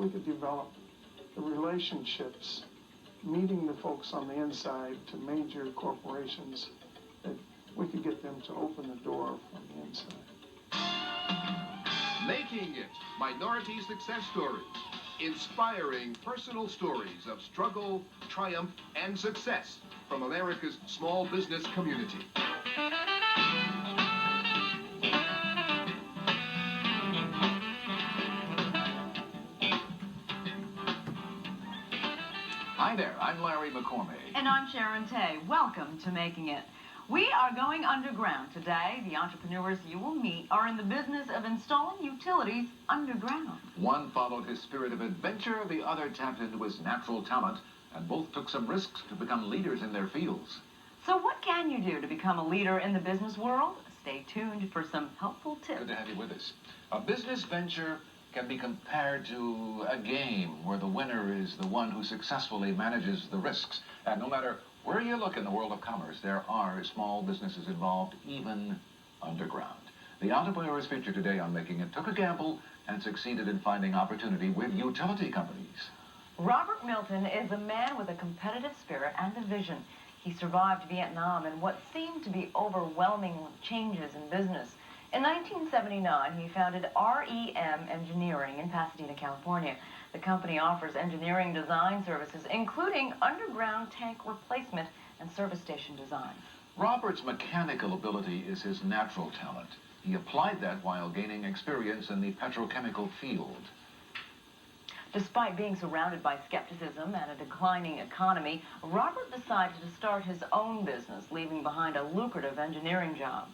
we could develop the relationships, meeting the folks on the inside to major corporations, that we could get them to open the door from the inside. Making It, Minority Success Stories. Inspiring personal stories of struggle, triumph, and success from America's small business community. Hi there, I'm Larry McCormick. And I'm Sharon Tay. Welcome to Making It. We are going underground today. The entrepreneurs you will meet are in the business of installing utilities underground. One followed his spirit of adventure, the other tapped into his natural talent, and both took some risks to become leaders in their fields. So what can you do to become a leader in the business world? Stay tuned for some helpful tips. Good to have you with us. A business venture can be compared to a game where the winner is the one who successfully manages the risks. And no matter where you look in the world of commerce, there are small businesses involved, even underground. The entrepreneurs featured today on Making It took a gamble and succeeded in finding opportunity with utility companies. Robert Milton is a man with a competitive spirit and a vision. He survived Vietnam and what seemed to be overwhelming changes in business. In 1979, he founded REM Engineering in Pasadena, California. The company offers engineering design services, including underground tank replacement and service station design. Robert's mechanical ability is his natural talent. He applied that while gaining experience in the petrochemical field. Despite being surrounded by skepticism and a declining economy, Robert decided to start his own business, leaving behind a lucrative engineering job.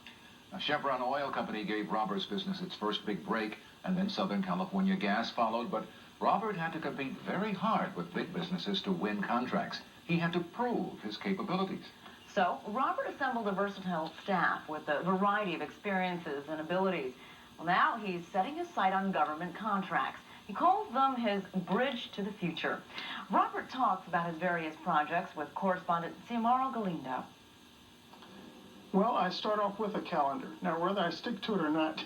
Now, Chevron Oil Company gave Robert's business its first big break, and then Southern California Gas followed, but Robert had to compete very hard with big businesses to win contracts. He had to prove his capabilities. So, Robert assembled a versatile staff with a variety of experiences and abilities. Well, now he's setting his sight on government contracts. He calls them his bridge to the future. Robert talks about his various projects with correspondent Xiomara Galindo. Well, I start off with a calendar. Now, whether I stick to it or not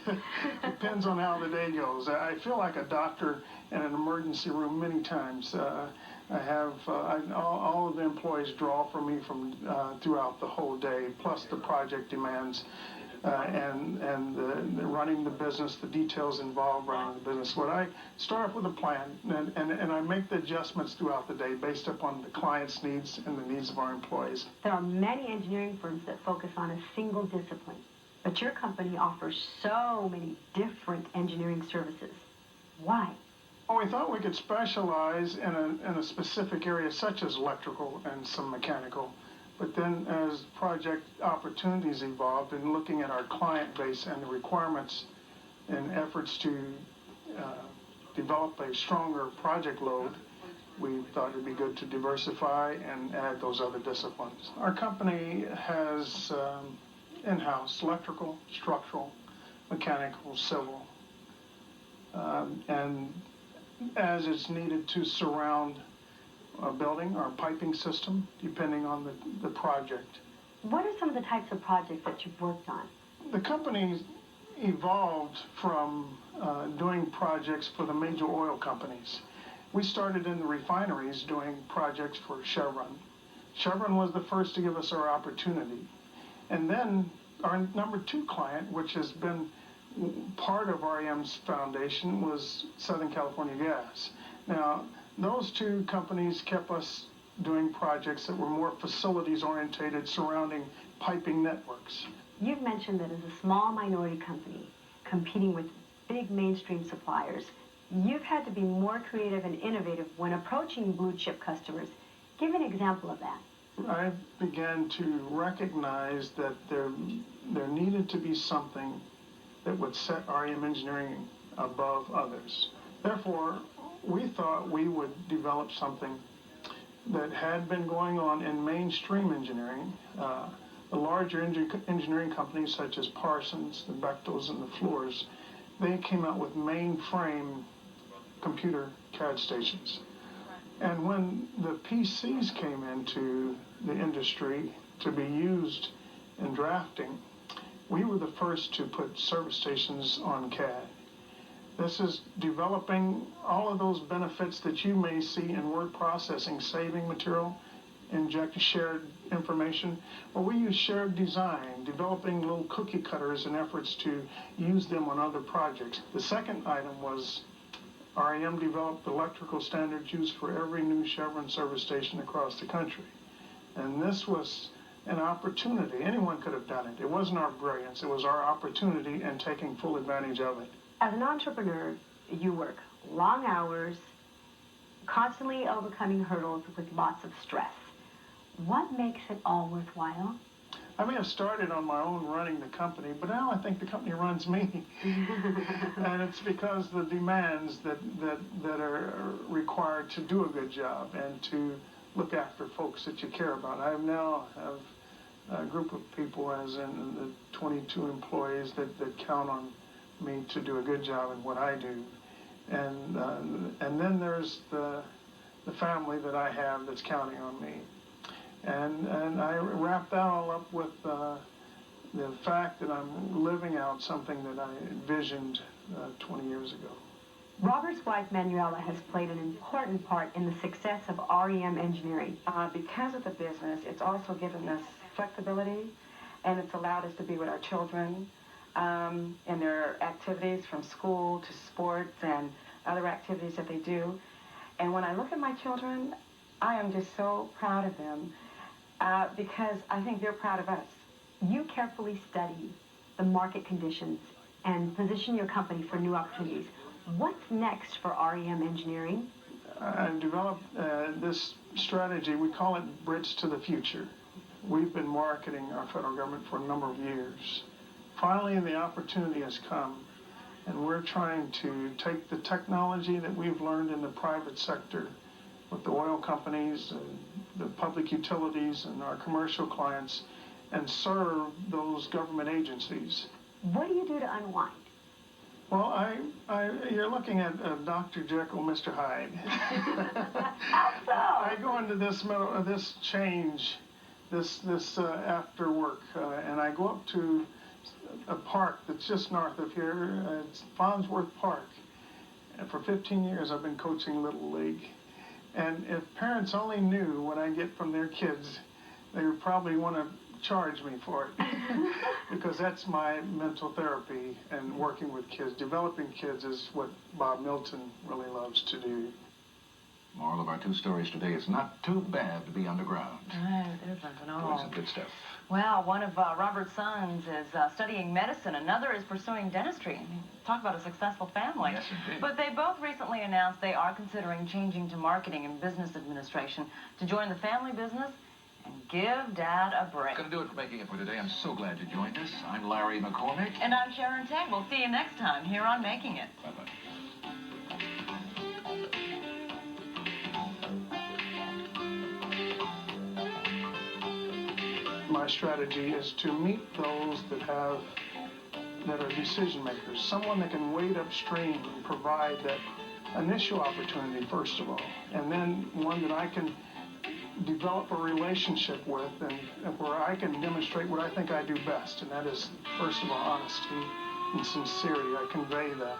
depends on how the day goes. I feel like a doctor in an emergency room many times. All of the employees draw from me from throughout the whole day, plus the project demands and the running the business, the details involved running the business. What I start off with a plan, and I make the adjustments throughout the day based upon the client's needs and the needs of our employees. There are many engineering firms that focus on a single discipline, but your company offers so many different engineering services. Why? Well, we thought we could specialize in a specific area such as electrical and some mechanical. But then as project opportunities evolved and looking at our client base and the requirements and efforts to develop a stronger project load, we thought it would be good to diversify and add those other disciplines. Our company has in-house electrical, structural, mechanical, civil, and as it's needed to surround a building or a piping system, depending on the project. What are some of the types of projects that you've worked on? The company evolved from doing projects for the major oil companies. We started in the refineries doing projects for Chevron. Chevron was the first to give us our opportunity. And then our number 2 client, which has been part of REM's foundation, was Southern California Gas. Now, those 2 companies kept us doing projects that were more facilities orientated surrounding piping networks. You've mentioned that as a small minority company competing with big mainstream suppliers, you've had to be more creative and innovative when approaching blue chip customers. Give an example of that. I began to recognize that there needed to be something that would set REM Engineering above others. Therefore, we thought we would develop something that had been going on in mainstream engineering. The larger engineering companies such as Parsons, the Bechtels, and the Fluors, they came out with mainframe computer CAD stations. And when the PCs came into the industry to be used in drafting, we were the first to put service stations on CAD. This is developing all of those benefits that you may see in word processing, saving material, inject shared information. Well, we use shared design, developing little cookie cutters in efforts to use them on other projects. The second item was REM developed electrical standards used for every new Chevron service station across the country. And this was an opportunity. Anyone could have done it. It wasn't our brilliance. It was our opportunity and taking full advantage of it. As an entrepreneur, you work long hours, constantly overcoming hurdles with lots of stress. What makes it all worthwhile? I may have started on my own running the company, but now I think the company runs me. And it's because the demands that are required to do a good job and to look after folks that you care about. I now have a group of people, as in the 22 employees, that count on me to do a good job in what I do. And then there's the family that I have that's counting on me. And I wrap that all up with the fact that I'm living out something that I envisioned 20 years ago. Robert's wife, Manuela, has played an important part in the success of REM Engineering. Because of the business, it's also given us flexibility, and it's allowed us to be with our children in their activities from school to sports and other activities that they do. And when I look at my children, I am just so proud of them because I think they're proud of us. You carefully study the market conditions and position your company for new opportunities. What's next for REM Engineering? I developed this strategy. We call it Bridge to the Future. We've been marketing our federal government for a number of years. Finally, the opportunity has come, and we're trying to take the technology that we've learned in the private sector with the oil companies and the public utilities and our commercial clients and serve those government agencies. What do you do to unwind? Well, you're looking at Dr. Jekyll, Mr. Hyde. How so? I go into this change, this after work, and I go up to a park that's just north of here. It's Farnsworth Park. And for 15 years, I've been coaching Little League. And if parents only knew what I get from their kids, they would probably want to charge me for it. Because that's my mental therapy and working with kids. Developing kids is what Bob Milton really loves to do. Moral of our two stories today, it's not too bad to be underground. It isn't at all. Doing some good stuff. Well, one of Robert's sons is studying medicine. Another is pursuing dentistry. I mean, talk about a successful family. Yes, indeed. But they both recently announced they are considering changing to marketing and business administration to join the family business and give Dad a break. Gonna do it for making it for today. I'm so glad you joined us. I'm Larry McCormick. And I'm Sharon Tate. We'll see you next time here on Making It. Bye-bye. My strategy is to meet those that are decision makers, someone that can wade upstream and provide that initial opportunity, first of all, and then one that I can develop a relationship with and where I can demonstrate what I think I do best, and that is, first of all, honesty and sincerity. I convey that.